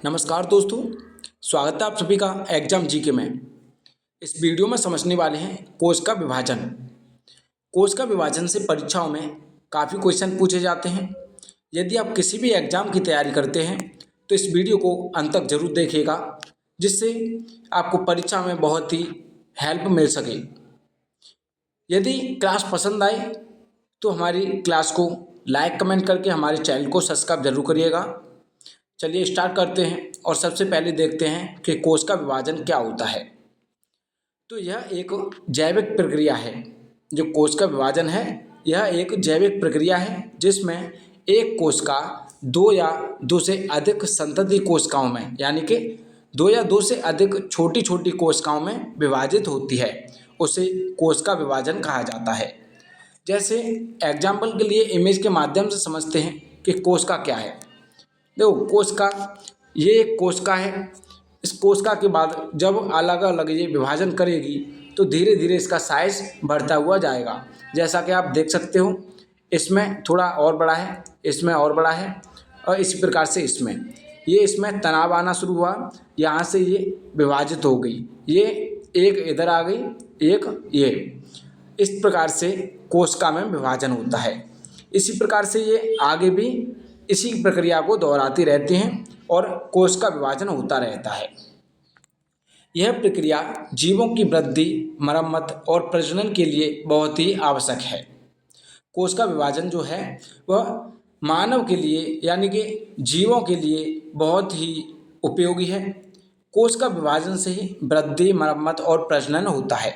नमस्कार दोस्तों, स्वागत है आप सभी का एग्जाम जीके में। इस वीडियो में समझने वाले हैं कोश का विभाजन। कोश का विभाजन से परीक्षाओं में काफ़ी क्वेश्चन पूछे जाते हैं। यदि आप किसी भी एग्जाम की तैयारी करते हैं तो इस वीडियो को अंत तक जरूर देखिएगा, जिससे आपको परीक्षा में बहुत ही हेल्प मिल सके। यदि क्लास पसंद आए तो हमारी क्लास को लाइक कमेंट करके हमारे चैनल को सब्सक्राइब जरूर करिएगा। चलिए स्टार्ट करते हैं और सबसे पहले देखते हैं कि कोश का विभाजन क्या होता है। तो यह एक जैविक प्रक्रिया है। जो कोश का विभाजन है यह एक जैविक प्रक्रिया है जिसमें एक कोश का दो या दो से अधिक संतति कोशिकाओं में यानी कि दो या दो से अधिक छोटी छोटी कोशिकाओं में विभाजित होती है, उसे कोश का विभाजन कहा जाता है। जैसे एग्जाम्पल के लिए इमेज के माध्यम से समझते हैं कि कोशिका क्या है। देखो, कोशिका ये एक कोशिका है। इस कोशिका के बाद जब अलग अलग ये विभाजन करेगी तो धीरे धीरे इसका साइज बढ़ता हुआ जाएगा। जैसा कि आप देख सकते हो, इसमें थोड़ा और बड़ा है, इसमें और बड़ा है, और इसी प्रकार से इसमें तनाव आना शुरू हुआ। यहाँ से ये विभाजित हो गई, ये एक इधर आ गई, एक ये। इस प्रकार से कोशिका में विभाजन होता है। इसी प्रकार से ये आगे भी इसी प्रक्रिया को दोहराती रहती हैं और कोश का विभाजन होता रहता है। यह प्रक्रिया जीवों की वृद्धि, मरम्मत और प्रजनन के लिए बहुत ही आवश्यक है। कोश का विभाजन जो है वह मानव के लिए यानी कि जीवों के लिए बहुत ही उपयोगी है। कोश का विभाजन से ही वृद्धि, मरम्मत और प्रजनन होता है।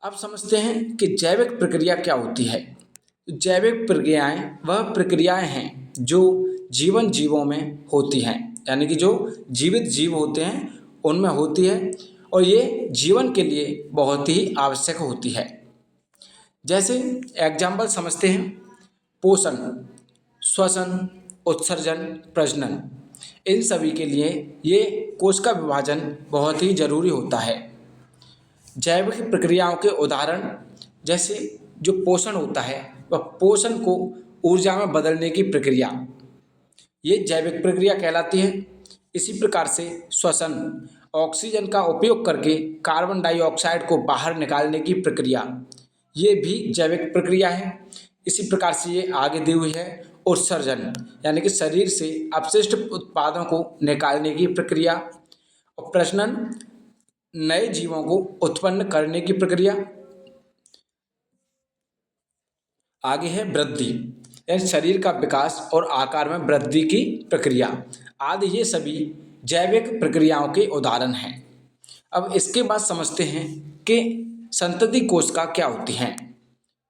अब समझते हैं कि जैविक प्रक्रिया क्या होती है। जैविक प्रक्रियाएं वह प्रक्रियाएं हैं जो जीवन जीवों में होती हैं, यानी कि जो जीवित जीव होते हैं उनमें होती है, और ये जीवन के लिए बहुत ही आवश्यक होती है। जैसे एग्जाम्पल समझते हैं, पोषण, श्वसन, उत्सर्जन, प्रजनन, इन सभी के लिए ये कोश का विभाजन बहुत ही जरूरी होता है। जैविक प्रक्रियाओं के उदाहरण जैसे जो पोषण होता है वह पोषण को ऊर्जा में बदलने की प्रक्रिया, ये जैविक प्रक्रिया कहलाती है। इसी प्रकार से श्वसन, ऑक्सीजन का उपयोग करके कार्बन डाइऑक्साइड को बाहर निकालने की प्रक्रिया, ये भी जैविक प्रक्रिया है। इसी प्रकार से ये आगे दी हुई है उत्सर्जन, यानी कि शरीर से अपशिष्ट उत्पादों को निकालने की प्रक्रिया, और प्रजनन, नए जीवों को उत्पन्न करने की प्रक्रिया। आगे है वृद्धि, यानी शरीर का विकास और आकार में वृद्धि की प्रक्रिया आदि, ये सभी जैविक प्रक्रियाओं के उदाहरण हैं। अब इसके बाद समझते हैं कि संतति कोशिका क्या होती हैं।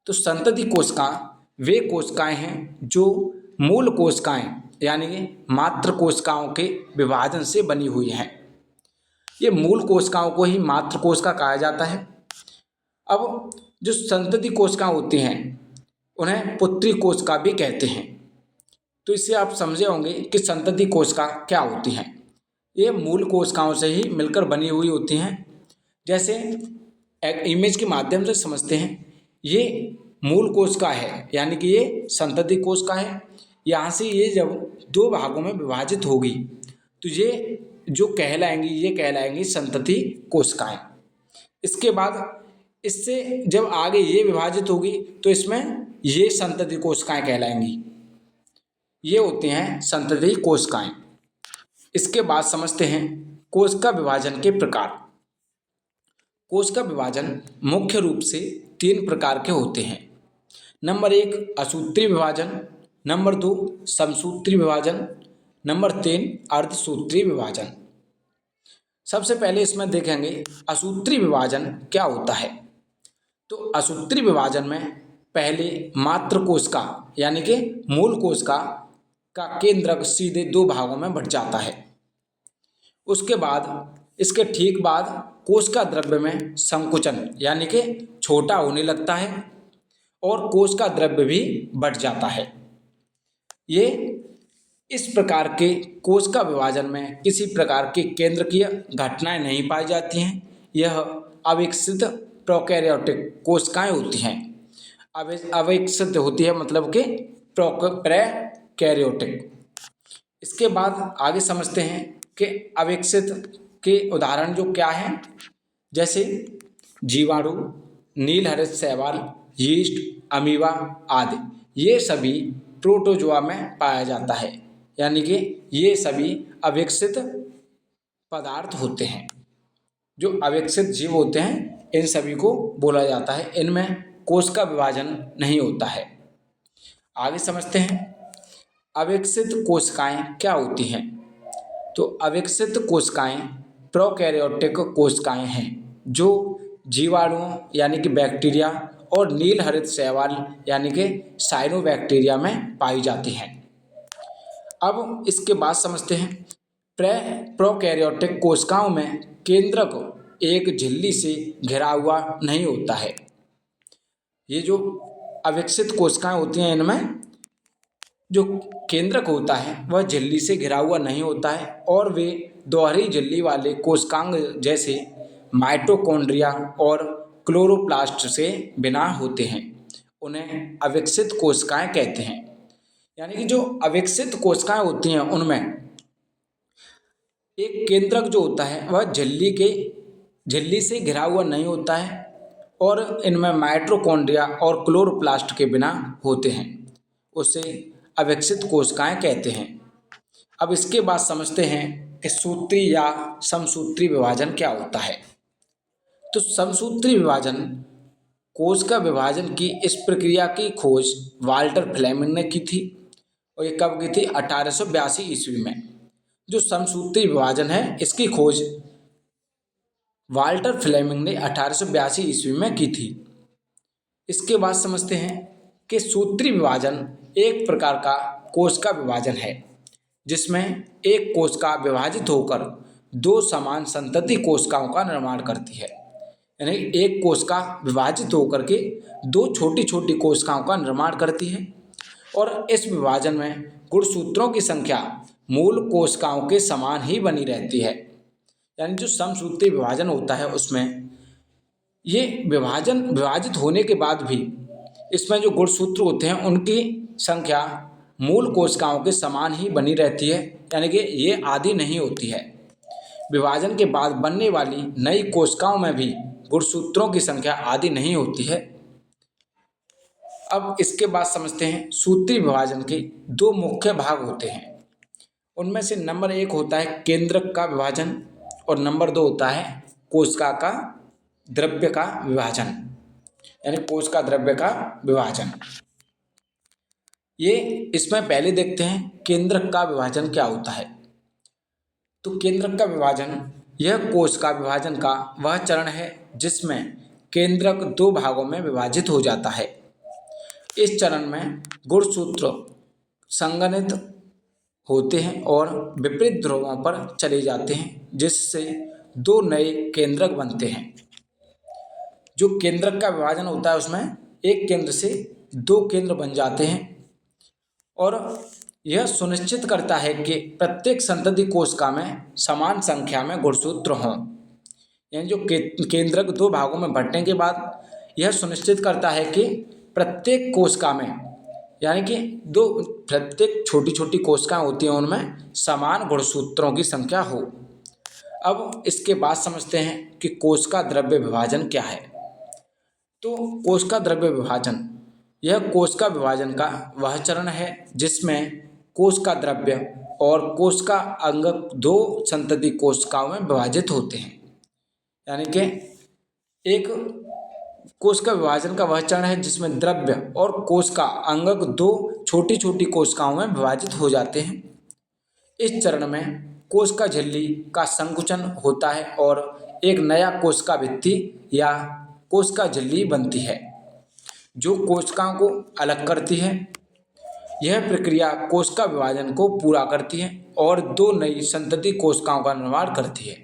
तो संतति कोशिका वे कोशिकाएं हैं जो मूल कोशिकाएं यानी कि मातृ कोशिकाओं के विभाजन से बनी हुई हैं। ये मूल कोशिकाओं को ही मातृ कोशिका कहा जाता है। अब जो संतति कोशिका होती हैं उन्हें पुत्री कोशिका भी कहते हैं। तो इससे आप समझे होंगे कि संतति कोशिका क्या होती हैं। ये मूल कोशिकाओं से ही मिलकर बनी हुई होती हैं। जैसे एक इमेज के माध्यम से समझते हैं, ये मूल कोशिका है यानी कि ये संतति कोशिका है। यहाँ से ये जब दो भागों में विभाजित होगी तो ये जो कहलाएंगी, ये कहलाएंगी संतति कोशिकाएं। इसके बाद इससे जब आगे ये विभाजित होगी तो इसमें ये संतति कोशिकाएं कहलाएंगी। ये होती हैं संतति कोशिकाएं। इसके बाद समझते हैं कोश का विभाजन के प्रकार। कोश का विभाजन मुख्य रूप से 3 प्रकार के होते हैं। नंबर 1 असूत्रीय विभाजन, नंबर 2 समसूत्रीय विभाजन, नंबर 3 अर्धसूत्रीय विभाजन। सबसे पहले इसमें देखेंगे असूत्रीय विभाजन क्या होता है। तो असूत्रीय विभाजन में पहले मातृ कोशिका यानी कि मूल कोशिका का केंद्रक सीधे 2 भागों में बंट जाता है। उसके बाद इसके ठीक बाद कोशिका द्रव्य में संकुचन यानी कि छोटा होने लगता है और कोशिका द्रव्य भी बढ़ जाता है। ये इस प्रकार के कोशिका विभाजन में किसी प्रकार की केंद्रकीय घटनाएं नहीं पाई जाती हैं। यह अविकसित प्रोकैरियोटिक कोशिकाएं होती हैं। अविकसित होती है मतलब कि प्रोकैरियोटिक। इसके बाद आगे समझते हैं कि अविकसित के उदाहरण जो क्या हैं, जैसे जीवाणु, नीलहरित शैवाल, यीस्ट, अमीबा आदि। ये सभी प्रोटोजोआ में पाया जाता है, यानी कि ये सभी अविकसित पदार्थ होते हैं। जो अविकसित जीव होते हैं इन सभी को बोला जाता है, इनमें कोश का विभाजन नहीं होता है। आगे समझते हैं अविकसित कोशिकाएं क्या होती हैं। तो अविकसित कोशिकाएं प्रोकैरियोटिक कोशिकाएं हैं जो जीवाणुओं यानी कि बैक्टीरिया और नीलहरित शैवाल यानी कि साइनोबैक्टीरिया में पाई जाती हैं। अब इसके बाद समझते हैं प्रोकैरियोटिक कोशिकाओं में केंद्रक एक झिल्ली से घिरा हुआ नहीं होता है। ये जो अविकसित कोशिकाएं होती हैं इनमें जो केंद्रक होता है वह झिल्ली से घिरा हुआ नहीं होता है और वे दोहरी झिल्ली वाले कोशिकांग जैसे माइटोकॉन्ड्रिया और क्लोरोप्लास्ट से बना होते हैं। उन्हें अविकसित कोशिकाएं कहते हैं। यानी कि जो अविकसित कोशिकाएं होती हैं उनमें एक केंद्रक जो होता है वह झिल्ली से घिरा हुआ नहीं होता है और इनमें माइटोकॉन्ड्रिया और क्लोरोप्लास्ट के बिना होते हैं। उसे अविकसित कोशिकाएं कहते हैं। अब इसके बाद समझते हैं कि सूत्री या समसूत्री विभाजन क्या होता है। तो समसूत्री विभाजन कोश का विभाजन की इस प्रक्रिया की खोज वाल्टर फ्लेमिंग ने की थी और ये कब की थी? 1882 ईस्वी में। जो समसूत्री विभाजन है इसकी खोज वाल्टर फ्लेमिंग ने 1882 ईस्वी में की थी। इसके बाद समझते हैं कि सूत्री विभाजन एक प्रकार का कोश का विभाजन है जिसमें एक कोशिका विभाजित होकर दो समान संतति कोशिकाओं का निर्माण करती है। यानी एक कोशिका विभाजित होकर के दो छोटी छोटी कोशिकाओं का निर्माण करती है और इस विभाजन में गुणसूत्रों की संख्या मूल कोशिकाओं के समान ही बनी रहती है। यानी जो समसूत्री विभाजन होता है उसमें ये विभाजित होने के बाद भी इसमें जो गुणसूत्र होते हैं उनकी संख्या मूल कोशिकाओं के समान ही बनी रहती है, यानी कि ये आधी नहीं होती है। विभाजन के बाद बनने वाली नई कोशिकाओं में भी गुणसूत्रों की संख्या आधी नहीं होती है। अब इसके बाद समझते हैं सूत्री विभाजन के दो मुख्य भाग होते हैं। उनमें से नंबर 1 होता है केंद्रक का विभाजन और नंबर 2 होता है कोशिका का द्रव्य का विभाजन, यानी कोश का द्रव्य का विभाजन। ये इसमें पहले देखते हैं केंद्रक का विभाजन क्या होता है। तो केंद्रक का विभाजन यह कोश का विभाजन का वह चरण है जिसमें केंद्रक दो भागों में विभाजित हो जाता है। इस चरण में गुणसूत्र संघनित होते हैं और विपरीत ध्रुवों पर चले जाते हैं जिससे दो नए केंद्रक बनते हैं। जो केंद्रक का विभाजन होता है उसमें एक केंद्र से दो केंद्र बन जाते हैं और यह सुनिश्चित करता है कि प्रत्येक संतति कोशिका में समान संख्या में गुणसूत्र हों। यानी जो केंद्रक दो भागों में बंटने के बाद यह सुनिश्चित करता है कि प्रत्येक कोशिका में, यानी कि प्रत्येक छोटी छोटी कोशिकाएं होती हैं उनमें समान गुणसूत्रों की संख्या हो। अब इसके बाद समझते हैं कि कोश का द्रव्य विभाजन क्या है। तो कोश का द्रव्य विभाजन यह कोश का विभाजन का वह चरण है जिसमें कोश का द्रव्य और कोश का अंगक दो संतति कोशिकाओं में विभाजित होते हैं। यानी कि एक कोश का विभाजन का वह चरण है जिसमें द्रव्य और कोश का अंगक दो छोटी छोटी कोशिकाओं में विभाजित हो जाते हैं। इस चरण में कोश का झिल्ली का संकुचन होता है और एक नया कोशिका भित्ति या कोशिका झिल्ली बनती है जो कोशिकाओं को अलग करती है। यह प्रक्रिया कोशिका विभाजन को पूरा करती है और दो नई संतति कोशिकाओं का निर्माण करती है।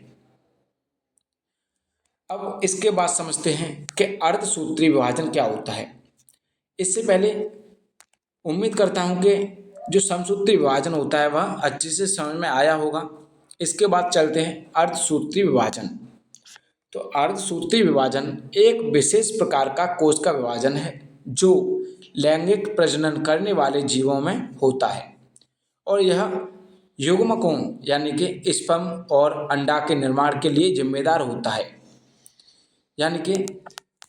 अब इसके बाद समझते हैं कि अर्धसूत्री विभाजन क्या होता है। इससे पहले उम्मीद करता हूं कि जो समसूत्री विभाजन होता है वह अच्छे से समझ में आया होगा। इसके बाद चलते हैं अर्धसूत्री विभाजन। तो अर्धसूत्री विभाजन एक विशेष प्रकार का कोश का विभाजन है जो लैंगिक प्रजनन करने वाले जीवों में होता है और यह युग्मकों यानी कि स्पर्म और अंडा के निर्माण के लिए जिम्मेदार होता है। यानी कि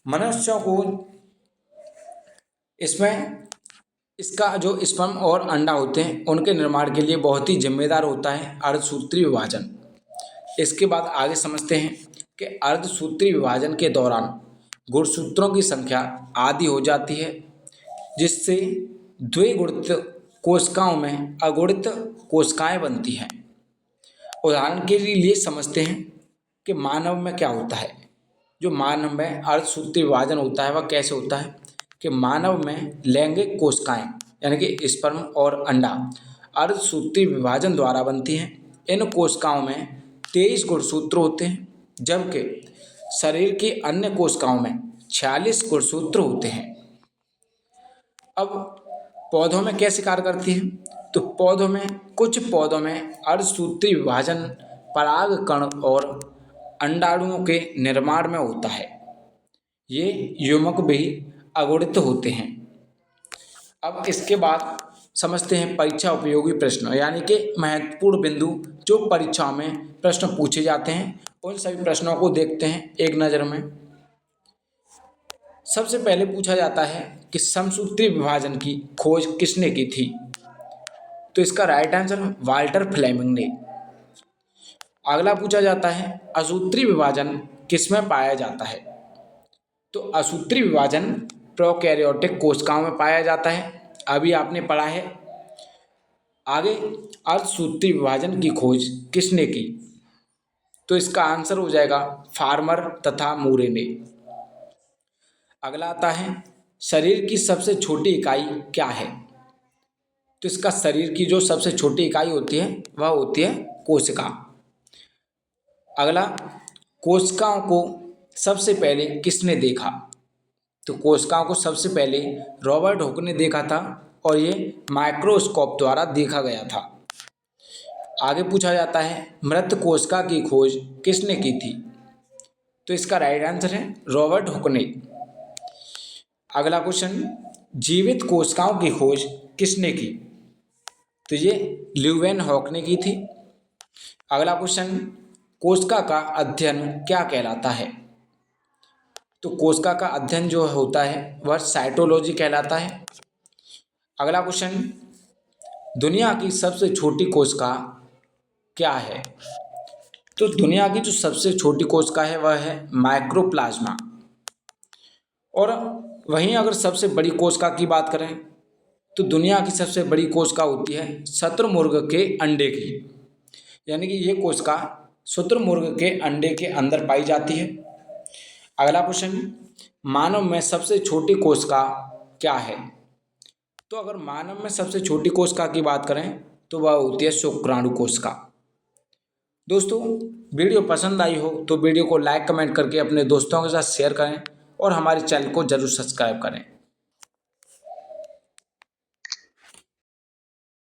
मनुष्यों को इसमें इसका जो स्पर्म और अंडा होते हैं उनके निर्माण के लिए बहुत ही जिम्मेदार होता है अर्धसूत्रीय विभाजन। इसके बाद आगे समझते हैं कि अर्धसूत्रीय विभाजन के दौरान गुणसूत्रों की संख्या आधी हो जाती है, जिससे द्विगुणित कोशिकाओं में अगुणित कोशिकाएं बनती हैं। उदाहरण के लिए समझते हैं कि मानव में क्या होता है। जो मानव में अर्धसूत्रीय विभाजन होता है वह कैसे होता है कि मानव में लैंगिक कोशिकाएं यानी कि स्पर्म और अंडा अर्धसूत्रीय विभाजन द्वारा बनती हैं। इन कोशिकाओं में 23 गुणसूत्र होते हैं, जबकि शरीर की अन्य कोशिकाओं में 46 गुणसूत्र होते हैं। अब पौधों में कैसे कार्य करती है, तो कुछ पौधों में अर्धसूत्रीय विभाजन परागकण और अंडाणुओं के निर्माण में होता है। ये युग्मक भी अगुणित होते हैं। अब इसके बाद समझते हैं परीक्षा उपयोगी प्रश्न यानी कि महत्वपूर्ण बिंदु जो परीक्षाओं में प्रश्न पूछे जाते हैं। उन सभी प्रश्नों को देखते हैं एक नज़र में। सबसे पहले पूछा जाता है कि समसूत्रीय विभाजन की खोज किसने की थी, तो इसका राइट आंसर वाल्टर फ्लेमिंग ने। अगला पूछा जाता है असूत्रीय विभाजन किसमें पाया जाता है, तो असूत्रीय विभाजन प्रोकैरियोटिक कोशिकाओं में पाया जाता है, अभी आपने पढ़ा है। आगे अर्धसूत्रीय विभाजन की खोज किसने की, तो इसका आंसर हो जाएगा फार्मर तथा मूरे ने। अगला आता है शरीर की सबसे छोटी इकाई क्या है, तो इसका शरीर की जो सबसे छोटी इकाई होती है वह होती है कोशिका। अगला कोशिकाओं को सबसे पहले किसने देखा, तो कोशिकाओं को सबसे पहले रॉबर्ट हुक ने देखा था और ये माइक्रोस्कोप द्वारा देखा गया था। आगे पूछा जाता है मृत कोशिका की खोज किसने की थी, तो इसका राइट आंसर है रॉबर्ट हुक ने। अगला क्वेश्चन जीवित कोशिकाओं की खोज किसने की, तो ये ल्यूवेनहॉक ने की थी। अगला क्वेश्चन कोशिका का अध्ययन क्या कहलाता है, तो कोशिका का अध्ययन जो होता है वह साइटोलॉजी कहलाता है। अगला क्वेश्चन दुनिया की सबसे छोटी कोशिका क्या है, तो दुनिया की जो सबसे छोटी कोशिका है वह है माइक्रोप्लाज्मा। और वहीं अगर सबसे बड़ी कोशिका की बात करें तो दुनिया की सबसे बड़ी कोशिका होती है शुतुरमुर्ग के अंडे की, यानी कि ये कोशिका शुतुरमुर्ग के अंडे के अंदर पाई जाती है। अगला क्वेश्चन मानव में सबसे छोटी कोशिका क्या है, तो अगर मानव में सबसे छोटी कोशिका की बात करें तो वह होती है शुक्राणु कोशिका। दोस्तों वीडियो पसंद आई हो तो वीडियो को लाइक कमेंट करके अपने दोस्तों के साथ शेयर करें और हमारे चैनल को जरूर सब्सक्राइब करें।